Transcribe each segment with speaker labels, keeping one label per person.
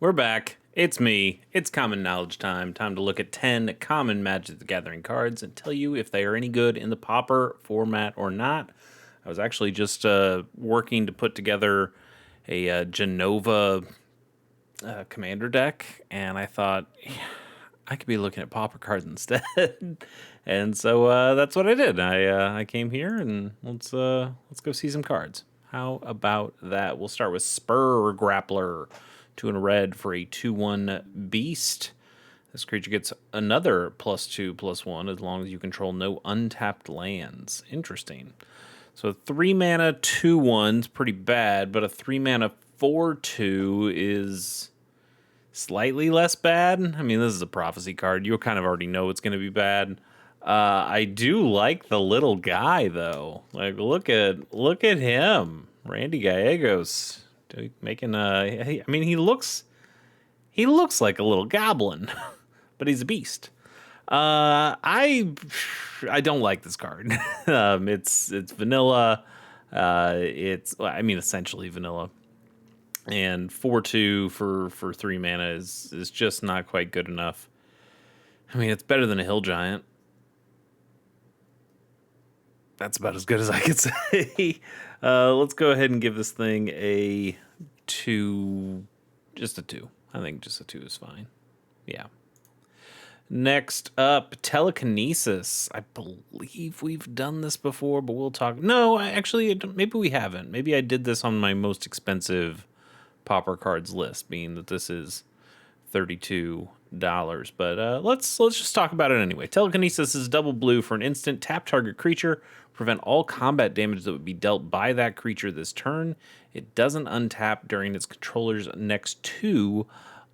Speaker 1: We're back. It's me. It's common knowledge time. Time to look at 10 common Magic the Gathering cards and tell you if they are any good in the Pauper format or not. I was actually just working to put together a Genova commander deck, and I thought, yeah, I could be looking at Pauper cards instead. And so that's what I did. I came here and let's go see some cards. How about that? We'll start with Spur Grappler, 2 in a red for a 2/1 beast. This creature gets another +2/+1 as long as you control no untapped lands. Interesting. So 3 mana 2/1's pretty bad, but a 3 mana 4/2 is slightly less bad. I mean, this is a prophecy card. You kind of already know it's going to be bad. I do like the little guy though. Like, look at him, Randy Gallegos, making I mean, he looks like a little goblin, but he's a beast. I don't like this card. It's vanilla. I mean, essentially vanilla. And 4/2 for 3 mana is just not quite good enough. I mean, it's better than a hill giant. That's about as good as I could say. Let's go ahead and give this thing a 2. Just a 2. I think just a 2 is fine. Yeah. Next up, telekinesis. I believe we've done this before, but we'll talk. No, actually, maybe we haven't. Maybe I did this on my most expensive Pauper cards list, being that this is $32. But let's just talk about it anyway. Telekinesis is double blue for an instant. Tap target creature. Prevent all combat damage that would be dealt by that creature this turn. It doesn't untap during its controller's next 2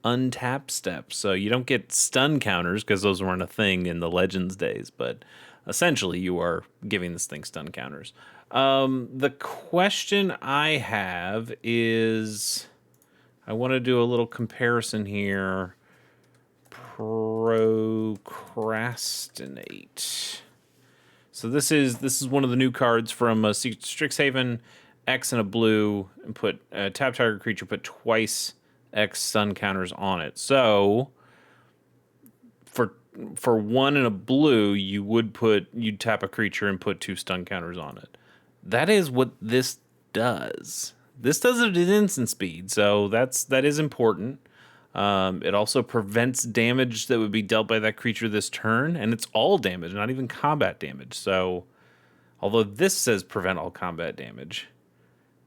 Speaker 1: untap steps. So you don't get stun counters because those weren't a thing in the Legends days. But essentially, you are giving this thing stun counters. The question I have is, I want to do a little comparison here. Procrastinate. So this is one of the new cards from Strixhaven. X and a blue, and put tap target creature, put twice X stun counters on it. So for 1 and a blue, you'd tap a creature and put 2 stun counters on it. That is what this does. This does it at instant speed, so that is important. It also prevents damage that would be dealt by that creature this turn, and it's all damage, not even combat damage. So, although this says prevent all combat damage.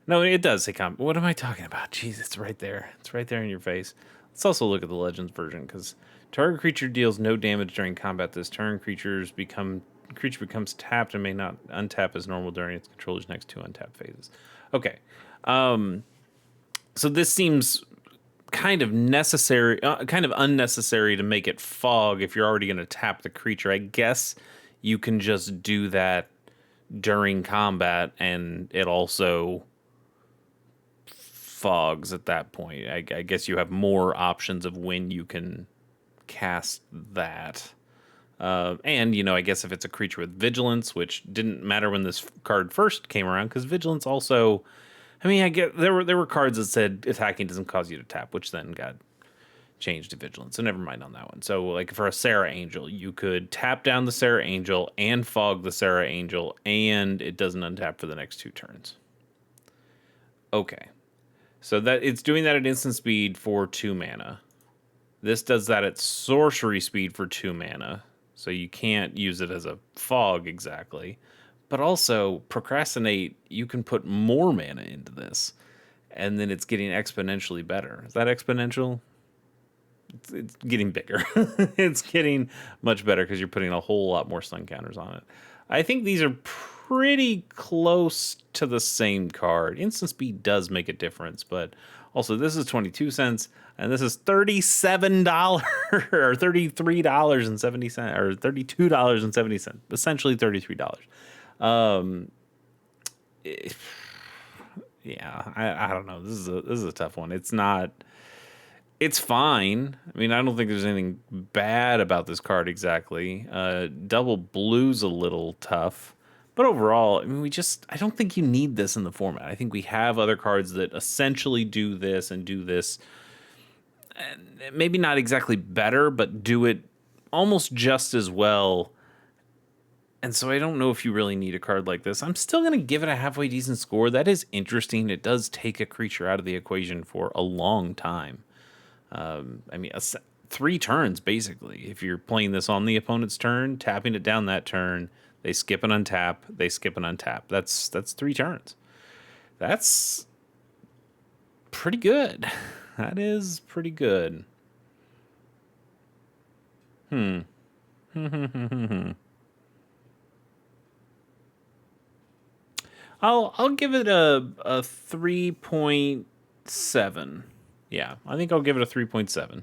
Speaker 1: No, it does say combat. What am I talking about? Jeez, it's right there. It's right there in your face. Let's also look at the Legends version, because target creature deals no damage during combat this turn. Creature becomes tapped and may not untap as normal during its controller's next 2 untap phases. Okay. So this seems kind of necessary, kind of unnecessary to make it fog if you're already going to tap the creature. I guess you can just do that during combat, and it also fogs at that point. I guess you have more options of when you can cast that. And, I guess if it's a creature with vigilance, which didn't matter when this card first came around, because vigilance also, I mean, I get there were cards that said attacking doesn't cause you to tap, which then got changed to vigilance. So never mind on that one. So like for a Sarah Angel, you could tap down the Sarah Angel and fog the Sarah Angel, and it doesn't untap for the next 2 turns. Okay. So that it's doing that at instant speed for 2 mana. This does that at sorcery speed for 2 mana. So you can't use it as a fog exactly. But also, procrastinate, you can put more mana into this, and then it's getting exponentially better. Is that exponential? It's getting bigger. It's getting much better because you're putting a whole lot more stun counters on it. I think these are pretty close to the same card. Instant speed does make a difference, but also this is 22 cents, and this is $37 or $33.70 or $32.70, essentially $33. Yeah, I don't know. This is a tough one. It's not. It's fine. I mean, I don't think there's anything bad about this card exactly. Double blue's a little tough, but overall, I mean, I don't think you need this in the format. I think we have other cards that essentially do this and do this maybe not exactly better, but do it almost just as well. And so I don't know if you really need a card like this. I'm still going to give it a halfway decent score. That is interesting. It does take a creature out of the equation for a long time. I mean, 3 turns, basically. If you're playing this on the opponent's turn, tapping it down that turn, they skip and untap, they skip and untap. That's 3 turns. That's pretty good. That is pretty good. I'll give it a 3.7. Yeah, I think I'll give it a 3.7.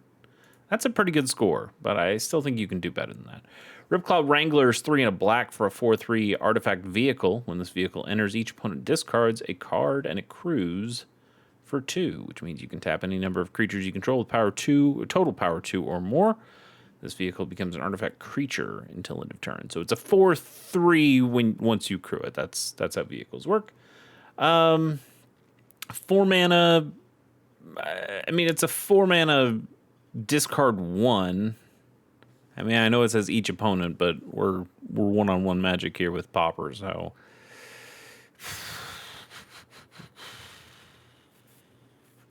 Speaker 1: That's a pretty good score, but I still think you can do better than that. Ripclaw Wrangler's 3 and a black for a 4/3 artifact vehicle. When this vehicle enters, each opponent discards a card and accrues for 2, which means you can tap any number of creatures you control with power 2, total power 2 or more. This vehicle becomes an artifact creature until end of turn. So it's a 4/3 once you accrue it. That's how vehicles work. 4 mana. I mean, it's a 4 mana discard 1. I mean, I know it says each opponent, but we're one-on-one Magic here with Pauper, so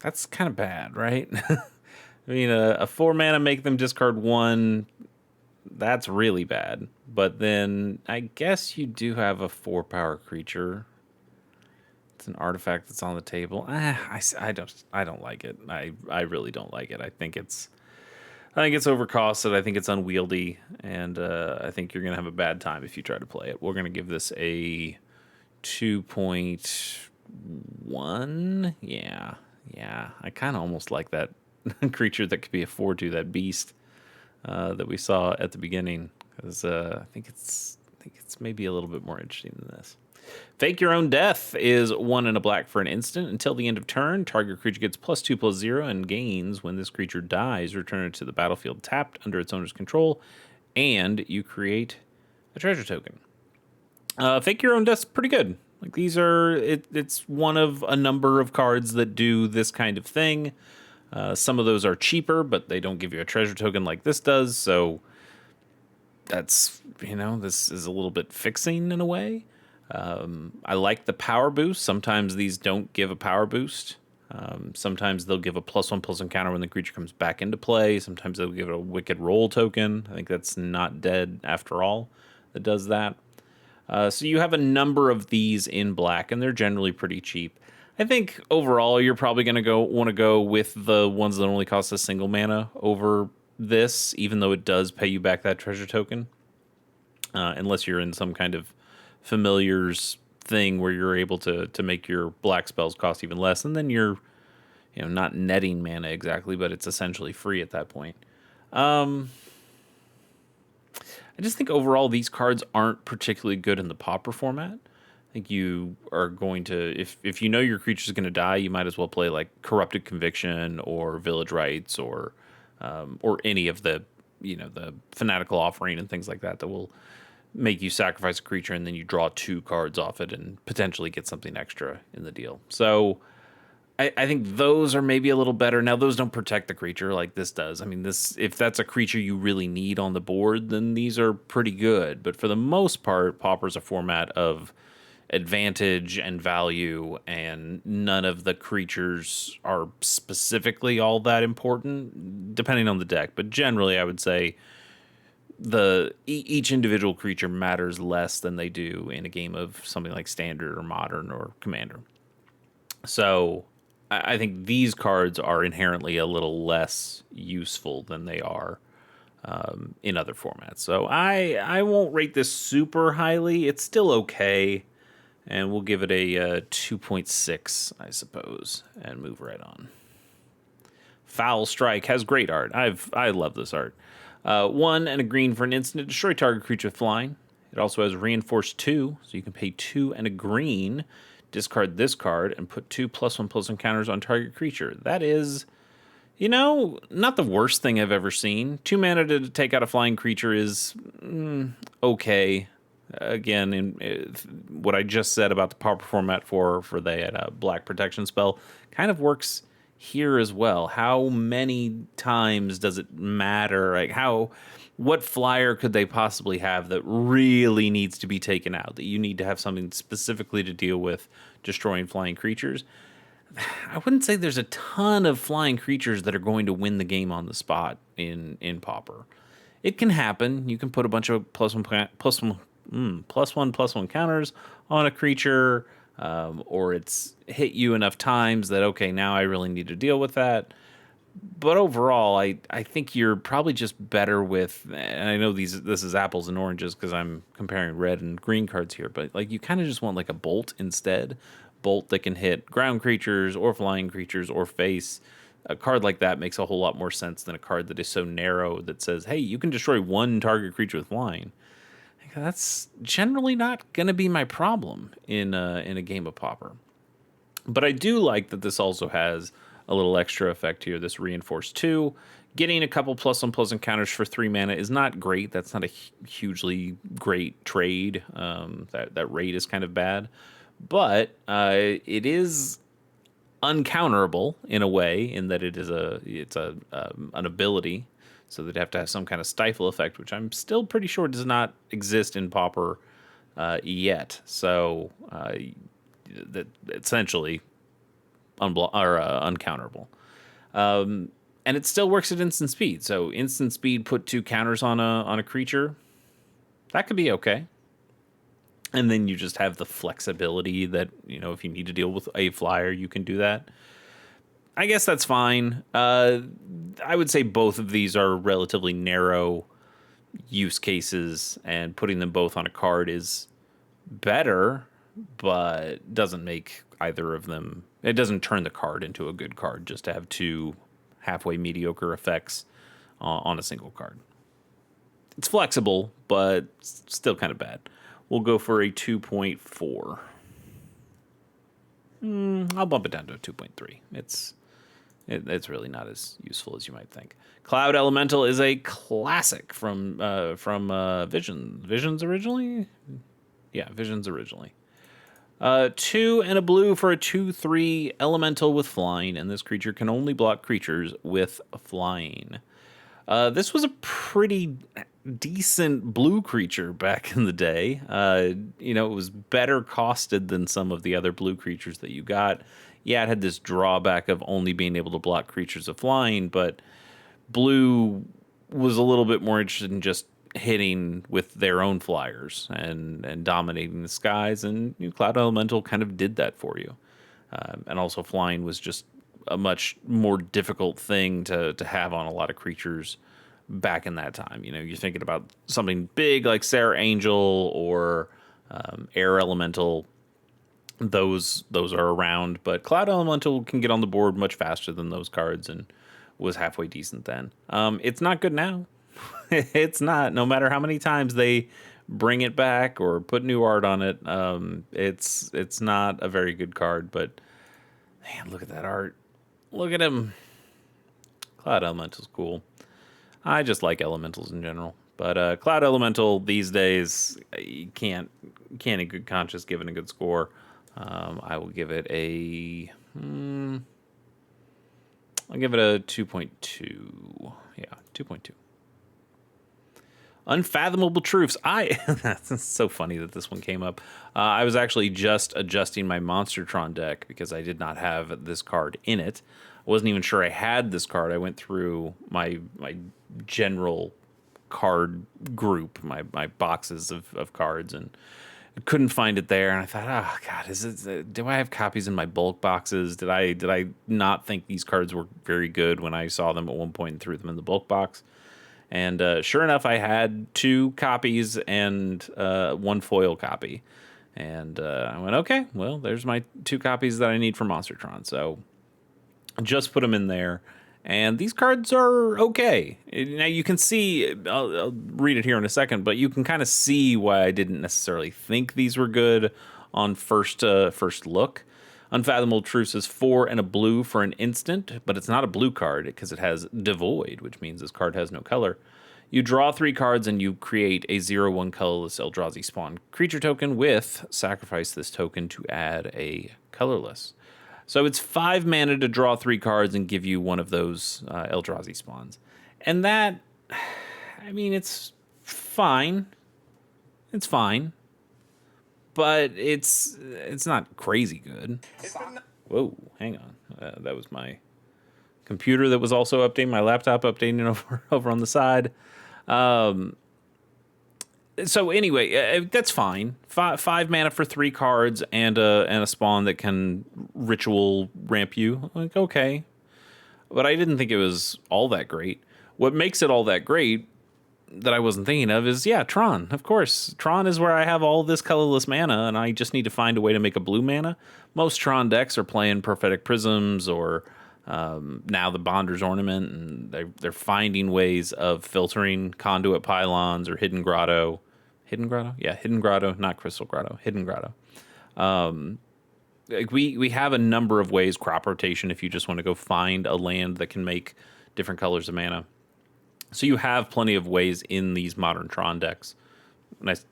Speaker 1: that's kind of bad, right? I mean, a 4 mana make them discard 1. That's really bad. But then I guess you do have a 4 power creature. It's an artifact that's on the table. I don't like it. I really don't like it. I think it's overcosted. I think it's unwieldy, and I think you're gonna have a bad time if you try to play it. We're gonna give this a 2.1. Yeah. I kind of almost like that creature that could be a 4/2, that beast that we saw at the beginning. Because I think it's maybe a little bit more interesting than this. Fake Your Own Death is 1 and a black for an instant. Until the end of turn, target creature gets +2/+0 and gains. When this creature dies, return it to the battlefield tapped under its owner's control, and you create a treasure token. Fake Your Own Death's pretty good. Like, these are, it's one of a number of cards that do this kind of thing. Some of those are cheaper, but they don't give you a treasure token like this does, so that's, this is a little bit fixing in a way. I like the power boost. Sometimes these don't give a power boost. Sometimes they'll give a +1/+1 counter when the creature comes back into play. Sometimes they'll give it a Wicked Roll token. I think that's Not Dead After All that does that. So you have a number of these in black, and they're generally pretty cheap. I think overall you're probably going to want to go with the ones that only cost a single mana over this, even though it does pay you back that treasure token. Unless you're in some kind of familiars thing where you're able to make your black spells cost even less, and then you're not netting mana exactly, but it's essentially free at that point. I just think overall these cards aren't particularly good in the Pauper format. I think you are going to, if you know your creature's going to die, you might as well play like Corrupted Conviction or Village Rites or any of the the Fanatical Offering and things like that will make you sacrifice a creature, and then you draw 2 cards off it and potentially get something extra in the deal. So I think those are maybe a little better. Now, those don't protect the creature like this does. I mean, if that's a creature you really need on the board, then these are pretty good. But for the most part, Pauper's a format of advantage and value, and none of the creatures are specifically all that important, depending on the deck. But generally, I would say each individual creature matters less than they do in a game of something like Standard or Modern or Commander. So I think these cards are inherently a little less useful than they are in other formats. So I won't rate this super highly. It's still okay, and we'll give it a 2.6, I suppose, and move right on. Foul Strike has great art. I love this art. 1 and a green for an instant to destroy target creature with flying. It also has Reinforced 2, so you can pay 2 and a green, discard this card, and put 2 +1/+1 counters on target creature. That is, not the worst thing I've ever seen. 2 mana to take out a flying creature is okay. Again, in what I just said about the Pauper format for the black protection spell kind of works here as well. How many times does it matter? Like what flyer could they possibly have that really needs to be taken out? That you need to have something specifically to deal with destroying flying creatures. I wouldn't say there's a ton of flying creatures that are going to win the game on the spot in Pauper. It can happen. You can put a bunch of plus one counters on a creature, or it's hit you enough times that okay, now I really need to deal with that. But overall, I think you're probably just better with. And I know this is apples and oranges because I'm comparing red and green cards here, but like you kind of just want like a bolt instead, bolt that can hit ground creatures or flying creatures or face. A card like that makes a whole lot more sense than a card that is so narrow that says, "Hey, you can destroy one target creature with flying." That's generally not going to be my problem in a game of Pauper. But I do like that this also has a little extra effect here. This reinforced 2. Getting a couple plus encounters for 3 mana is not great. That's not a hugely great trade. That rate is kind of bad, but it is uncounterable in a way in that it's an ability. So they'd have to have some kind of stifle effect, which I'm still pretty sure does not exist in Pauper yet. So that essentially uncounterable. And it still works at instant speed. So instant speed, put 2 counters on a creature. That could be okay. And then you just have the flexibility that, if you need to deal with a flyer, you can do that. I guess that's fine. I would say both of these are relatively narrow use cases, and putting them both on a card is better, but doesn't make either of them. It doesn't turn the card into a good card just to have 2 halfway mediocre effects on a single card. It's flexible, but still kind of bad. We'll go for a 2.4. I'll bump it down to a 2.3. It's really not as useful as you might think. Cloud Elemental is a classic from Visions originally. Yeah, Visions originally. 2 and a blue for a 2/3 elemental with flying, and this creature can only block creatures with flying. This was a pretty decent blue creature back in the day. It was better costed than some of the other blue creatures that you got. Yeah, it had this drawback of only being able to block creatures with flying, but blue was a little bit more interested in just hitting with their own flyers and dominating the skies, and Cloud Elemental kind of did that for you. And also flying was just a much more difficult thing to have on a lot of creatures back in that time. You're thinking about something big like Sarah Angel or Air Elemental. Those are around, but Cloud Elemental can get on the board much faster than those cards and was halfway decent then. It's not good now. It's not. No matter how many times they bring it back or put new art on it, it's not a very good card. But man, look at that art. Look at him. Cloud Elemental's cool. I just like elementals in general. But Cloud Elemental these days, you can't in good conscience give it a good score. I will give it a... I'll give it a 2.2. Yeah, 2.2. Unfathomable Truths. That's so funny that this one came up. I was actually just adjusting my Monstertron deck because I did not have this card in it. I wasn't even sure I had this card. I went through my general card group, my boxes of cards, and I couldn't find it there. And I thought, oh God, do I have copies in my bulk boxes? Did I not think these cards were very good when I saw them at one point and threw them in the bulk box? And sure enough, I had 2 copies and 1 foil copy. And I went, okay, well, there's my 2 copies that I need for Monstertron. So just put them in there. And these cards are okay. Now you can see, I'll read it here in a second, but you can kind of see why I didn't necessarily think these were good on first look. Unfathomable Truths is 4 and a blue for an instant, but it's not a blue card because it has Devoid, which means this card has no color. You draw 3 cards and you create a 0/1 colorless Eldrazi spawn creature token with sacrifice this token to add a colorless. So it's 5 mana to draw 3 cards and give you one of those Eldrazi spawns. And that, I mean, it's fine. It's fine. But it's not crazy good. Whoa, hang on. That was my computer that was also updating, my laptop updating over on the side. So anyway, that's fine. 5 mana for 3 cards and a spawn that can ritual ramp you. Like, okay. But I didn't think it was all that great. What makes it all that great that I wasn't thinking of is, Tron. Of course. Tron is where I have all this colorless mana, and I just need to find a way to make a blue mana. Most Tron decks are playing Prophetic Prisms or now the Bonder's Ornament, and they're finding ways of filtering Conduit Pylons or Hidden Grotto. Hidden Grotto? Yeah, Hidden Grotto, not Crystal Grotto. Hidden Grotto. Like we have a number of ways, crop rotation, if you just want to go find a land that can make different colors of mana. So you have plenty of ways in these modern Tron decks. Nice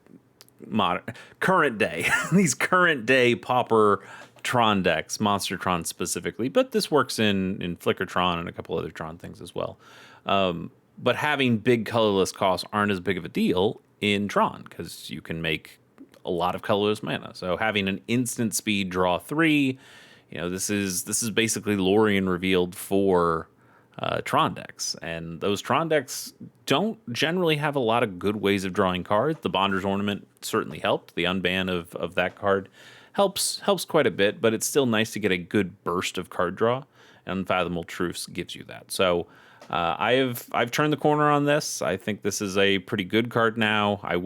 Speaker 1: current day. These current day Pauper Tron decks, Monster Tron specifically, but this works in Flicker Tron and a couple other Tron things as well. But having big colorless costs aren't as big of a deal in Tron because you can make a lot of colorless mana. So having an instant speed draw 3, this is basically Lorien revealed for Tron decks, and those Tron decks don't generally have a lot of good ways of drawing cards. The Bonder's Ornament certainly helped. The unban of that card helps quite a bit, but it's still nice to get a good burst of card draw, and Unfathomable Truths gives you that. So I've turned the corner on this. I think this is a pretty good card now. I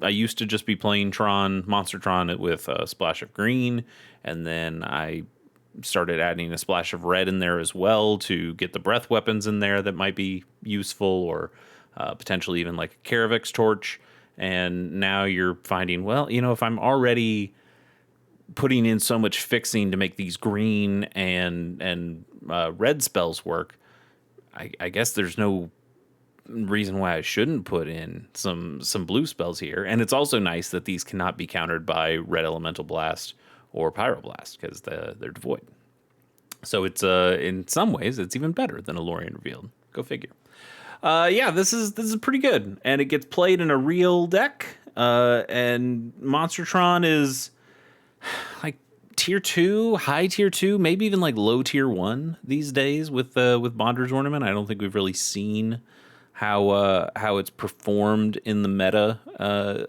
Speaker 1: used to just be playing Monster Tron with a splash of green, and then I started adding a splash of red in there as well to get the breath weapons in there that might be useful, or potentially even like a Karavix torch. And now you're finding, well, if I'm already putting in so much fixing to make these green and red spells work, I guess there's no reason why I shouldn't put in some blue spells here. And it's also nice that these cannot be countered by Red Elemental Blast or Pyroblast because they're devoid. So it's in some ways it's even better than a Lorien Revealed. Go figure. This is pretty good, and it gets played in a real deck. And Monstertron is like tier 2, high tier 2, maybe even like low tier 1 these days with Bonder's Ornament. I don't think we've really seen how it's performed in the meta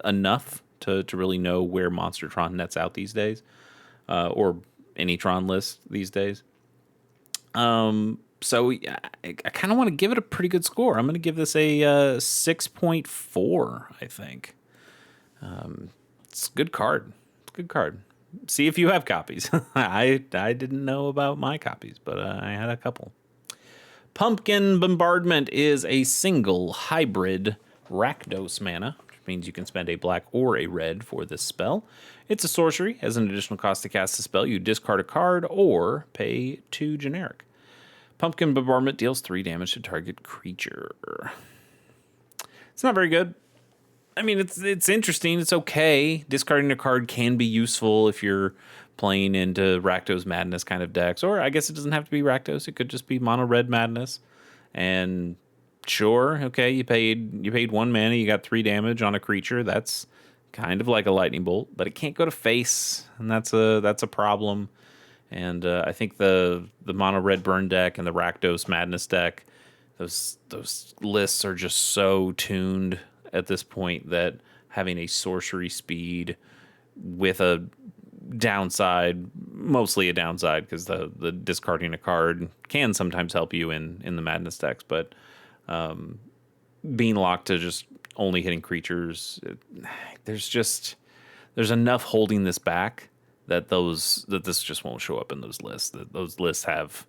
Speaker 1: enough to really know where Monstertron nets out these days, or any Tron list these days. So I kind of want to give it a pretty good score. I'm going to give this a 6.4, I think. It's a good card. It's a good card. See if you have copies. I didn't know about my copies, but I had a couple. Pumpkin Bombardment is a single hybrid Rakdos mana, which means you can spend a black or a red for this spell. It's a sorcery. As an additional cost to cast the spell, you discard a card or pay 2 generic. Pumpkin Bombardment deals 3 damage to target creature. It's not very good. I mean, it's interesting. It's okay. Discarding a card can be useful if you're playing into Rakdos Madness kind of decks. Or I guess it doesn't have to be Rakdos. It could just be Mono Red Madness. And sure, okay, you paid 1 mana, you got 3 damage on a creature. That's kind of like a lightning bolt, but it can't go to face, and that's a problem. And I think the Mono Red Burn deck and the Rakdos Madness deck, those lists are just so tuned at this point that having a sorcery speed with a downside, mostly a downside, because the discarding a card can sometimes help you in the Madness decks, but being locked to just only hitting creatures, there's enough holding this back that this just won't show up in those lists. That those lists have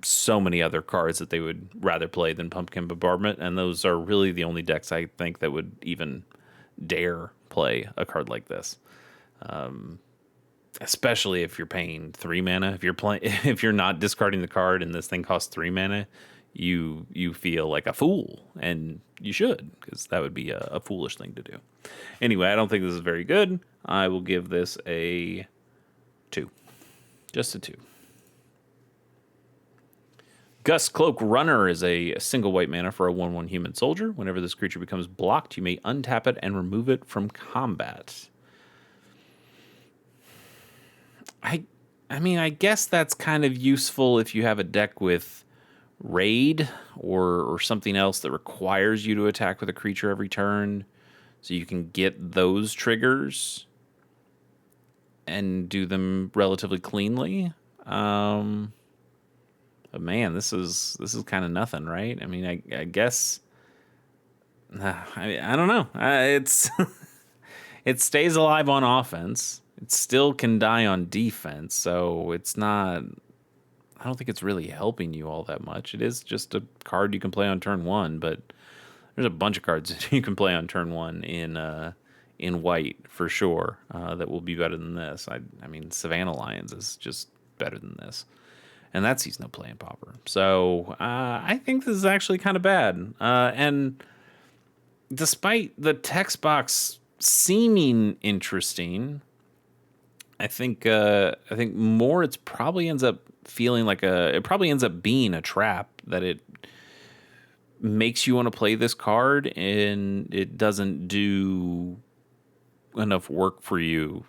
Speaker 1: so many other cards that they would rather play than Pumpkin Bombardment, and those are really the only decks I think that would even dare play a card like this. Especially if you're paying 3 mana. If you're not discarding the card and this thing costs 3 mana, you feel like a fool, and you should, because that would be a foolish thing to do. Anyway, I don't think this is very good. I will give this a 2. Just a 2. Gust Cloak Runner is a single white mana for a 1/1 human soldier. Whenever this creature becomes blocked, you may untap it and remove it from combat. I mean, I guess that's kind of useful if you have a deck with raid or something else that requires you to attack with a creature every turn, so you can get those triggers and do them relatively cleanly. But man, this is kind of nothing, right? I mean, I guess I don't know. It's it stays alive on offense. It still can die on defense, so it's not. I don't think it's really helping you all that much. It is just a card you can play on turn 1, but there's a bunch of cards you can play on turn 1 in white for sure that will be better than this. I mean, Savannah Lions is just better than this. And that sees no play in Pauper. So I think this is actually kind of bad. And despite the text box seeming interesting, I think more it's probably ends up feeling like it probably ends up being a trap, that it makes you want to play this card and it doesn't do enough work for you,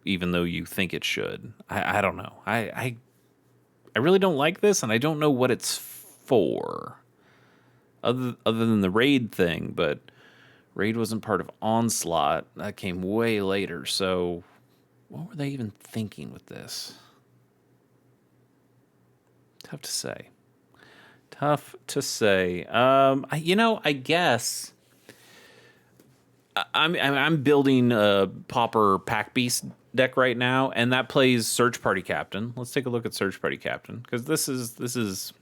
Speaker 1: even though you think it should. I don't know. I really don't like this, and I don't know what it's for, other than the raid thing. But raid wasn't part of Onslaught; that came way later. So, what were they even thinking with this? Tough to say. I guess I'm building a Pauper Pack Beast deck right now, and that plays Search Party Captain. Let's take a look at Search Party Captain, because this is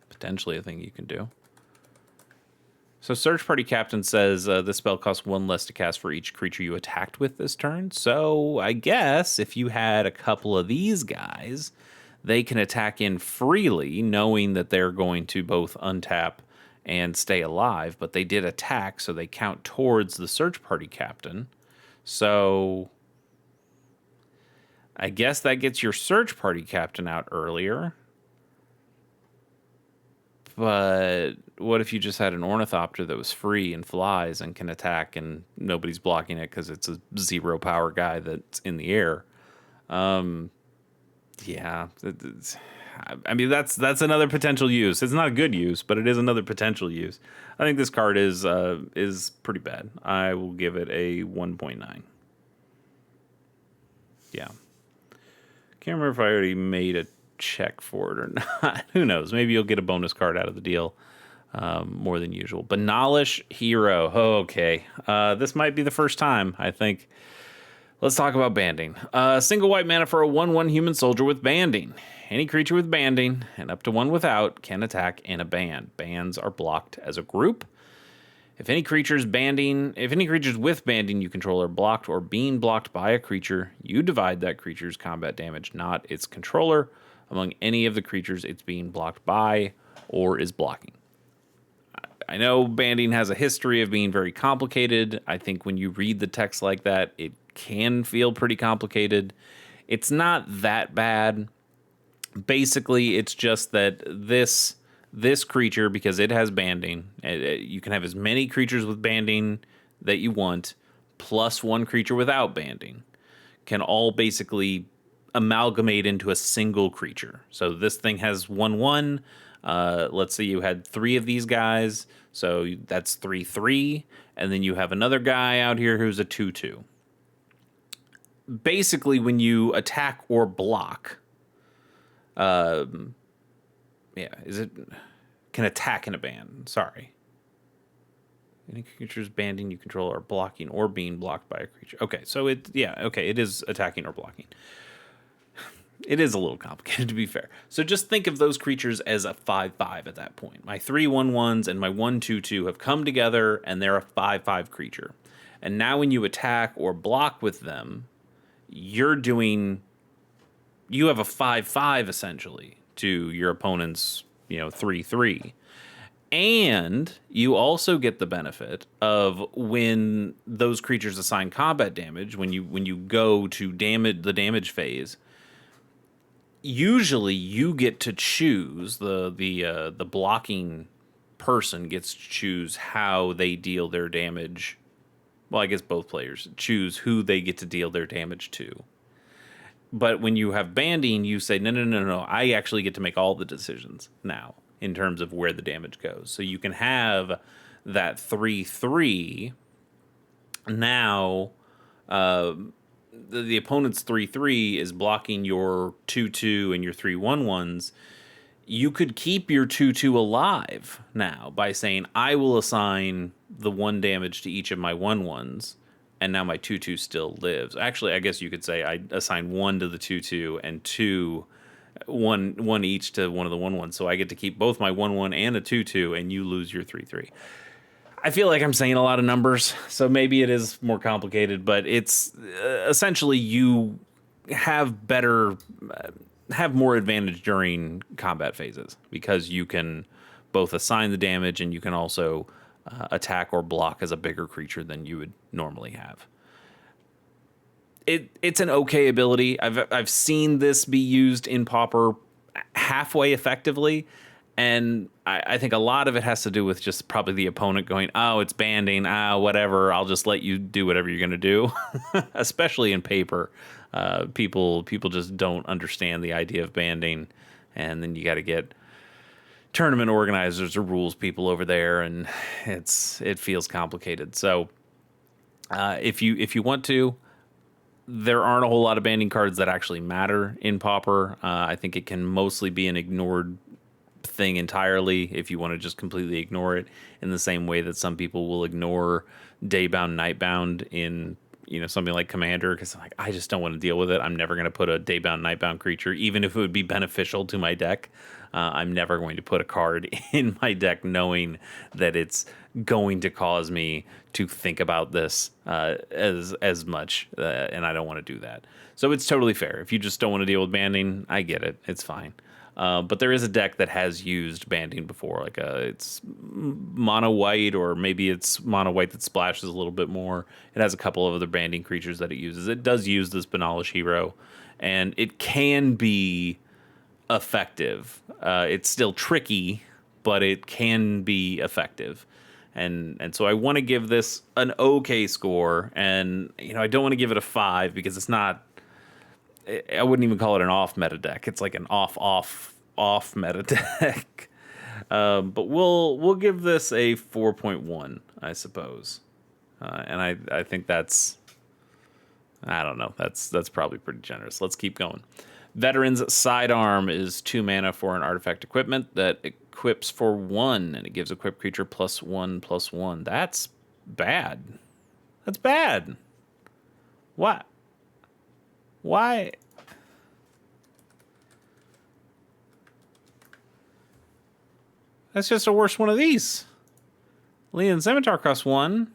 Speaker 1: potentially a thing you can do. So Search Party Captain says this spell costs 1 less to cast for each creature you attacked with this turn. So I guess if you had a couple of these guys, they can attack in freely, knowing that they're going to both untap and stay alive, but they did attack, so they count towards the Search Party Captain. So I guess that gets your Search Party Captain out earlier. But what if you just had an Ornithopter that was free and flies and can attack and nobody's blocking it because it's a 0 power guy that's in the air? Yeah. I mean, that's another potential use. It's not a good use, but it is another potential use. I think this card is pretty bad. I will give it a 1.9. Yeah. Can't remember if I already made a check for it or not. Who knows? Maybe you'll get a bonus card out of the deal more than usual. Banalish Hero. Oh, okay. This might be the first time, I think. Let's talk about banding. Single white mana for a 1/1 human soldier with banding. Any creature with banding and up to one without can attack in a band. Bands are blocked as a group. If any creatures with banding you control are blocked or being blocked by a creature, you divide that creature's combat damage, not its controller, among any of the creatures it's being blocked by or is blocking. I know banding has a history of being very complicated. I think when you read the text like that, it can feel pretty complicated. It's not that bad. Basically, it's just that this creature, because it has banding, you can have as many creatures with banding that you want, plus one creature without banding, can all basically amalgamate into a single creature. So this thing has 1/1. Let's say you had 3 of these guys, so that's 3/3, and then you have another guy out here who's a 2/2. Basically, when you attack or block, can attack in a band. Sorry. Any creatures banding you control are blocking or being blocked by a creature. Okay, so it is attacking or blocking. It is a little complicated, to be fair. So just think of those creatures as a 5/5 at that point. My 3 1/1s and my 1/2/2 have come together, and they're a 5/5 creature. And now when you attack or block with them, you have a 5/5 essentially to your opponent's 3/3. And you also get the benefit of when those creatures assign combat damage, when you go to the damage phase, usually you get to choose the blocking person gets to choose how they deal their damage. Well, I guess both players choose who they get to deal their damage to. But when you have banding, you say, no, no, no, no. I actually get to make all the decisions now in terms of where the damage goes. So you can have that 3/3. Now, the opponent's 3/3 is blocking your 2/2 and your 3/1/1s. You could keep your 2/2 alive now by saying, I will assign the 1 damage to each of my 1/1s, and now my 2/2 still lives. Actually, I guess you could say I assign 1 to the 2/2 and 1 each to one of the 1/1s. So I get to keep both my 1/1 and a 2/2, and you lose your 3/3. I feel like I'm saying a lot of numbers, so maybe it is more complicated, but it's essentially you have more advantage during combat phases because you can both assign the damage and you can also attack or block as a bigger creature than you would normally have. It's an okay ability. I've seen this be used in Pauper halfway effectively, and I think a lot of it has to do with just probably the opponent going, oh, it's banding, whatever, I'll just let you do whatever you're going to do. Especially in Paper. People just don't understand the idea of banding, and then you got to get tournament organizers or rules people over there, and it feels complicated. So if you want to, there aren't a whole lot of banding cards that actually matter in Pauper. I think it can mostly be an ignored thing entirely if you want to just completely ignore it, in the same way that some people will ignore daybound nightbound in something like Commander, because like, I just don't want to deal with it. I'm never going to put a daybound nightbound creature, even if it would be beneficial to my deck. I'm never going to put a card in my deck knowing that it's going to cause me to think about this as much, and I don't want to do that. So it's totally fair. If you just don't want to deal with banding, I get it. It's fine. But there is a deck that has used banding before, like it's mono white, or maybe it's mono white that splashes a little bit more. It has a couple of other banding creatures that it uses. It does use this Banalish Hero, and it can be effective. It's still tricky, but it can be effective. And so I want to give this an okay score, and I don't want to give it a 5 because it's not. I wouldn't even call it an off meta deck. It's like an off meta deck. But we'll give this a 4.1, I suppose. And I think that's, I don't know. That's probably pretty generous. Let's keep going. Veteran's Sidearm is 2 mana for an artifact equipment that equips for 1, and it gives equipped creature +1/+1. That's bad. That's bad. What? Why? That's just a worse one of these. Leonin Scimitar costs 1,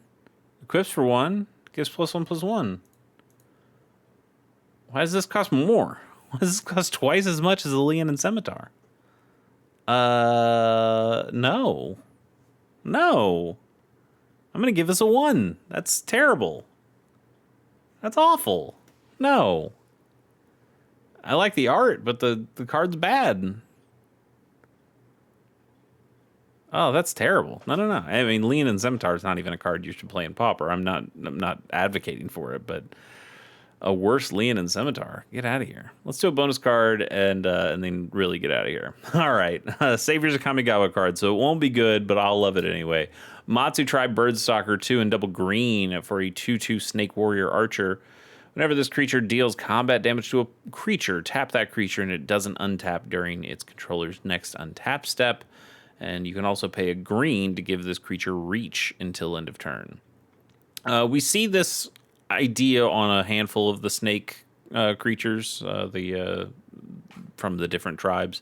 Speaker 1: equips for 1, gives +1/+1. Why does this cost more? Why does this cost twice as much as the Leonin Scimitar? No. No. I'm going to give this a 1. That's terrible. That's awful. No. I like the art, but the card's bad. Oh, that's terrible. No. I mean, Leonin Scimitar is not even a card you should play in Pauper. I'm not advocating for it, but a worse Leonin Scimitar. Get out of here. Let's do a bonus card and then really get out of here. All right. Saviors of Kamigawa card, so it won't be good, but I'll love it anyway. Matsu Tribe Birdstalker 2 and double green for a 2/2 Snake Warrior Archer. Whenever this creature deals combat damage to a creature, tap that creature and it doesn't untap during its controller's next untap step. And you can also pay a green to give this creature reach until end of turn. We see this idea on a handful of the snake creatures, from the different tribes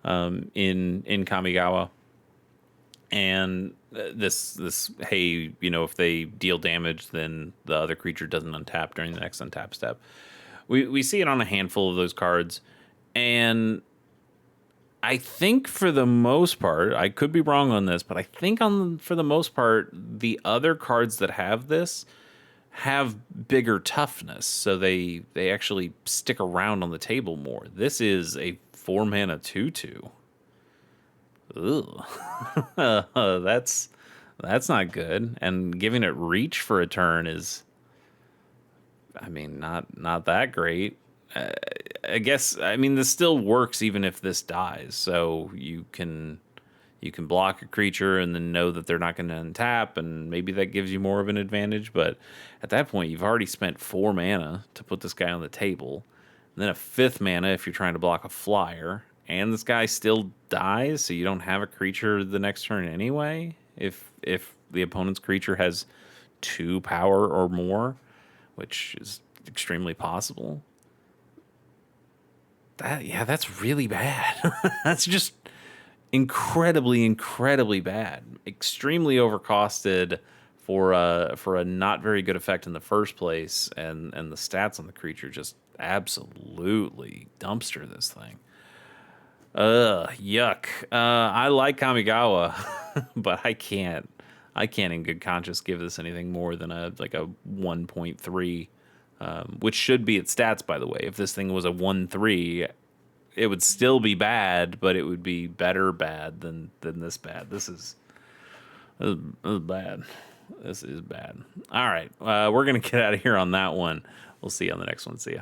Speaker 1: in Kamigawa. And this hey, if they deal damage, then the other creature doesn't untap during the next untap step. We see it on a handful of those cards, and I think for the most part, I could be wrong on this, but I think for the most part, the other cards that have this have bigger toughness, so they actually stick around on the table more. This is a 4 mana 2/2. Ugh. That's not good. And giving it reach for a turn is, I mean, not that great. I guess, I mean, this still works even if this dies. So you can block a creature and then know that they're not going to untap, and maybe that gives you more of an advantage. But at that point, you've already spent 4 mana to put this guy on the table, and then a fifth mana if you're trying to block a flyer, and this guy still dies, so you don't have a creature the next turn anyway. If the opponent's creature has 2 power or more, which is extremely possible. That's really bad. That's just incredibly bad. Extremely overcosted for a not very good effect in the first place, and the stats on the creature just absolutely dumpster this thing. Yuck. I like Kamigawa, but I can't in good conscience give this anything more than a 1.3, which should be its stats, by the way. If this thing was a 1/3, it would still be bad, but it would be better bad than this bad. This is bad. This is bad. All right, we're gonna get out of here on that one. We'll see you on the next one. See ya.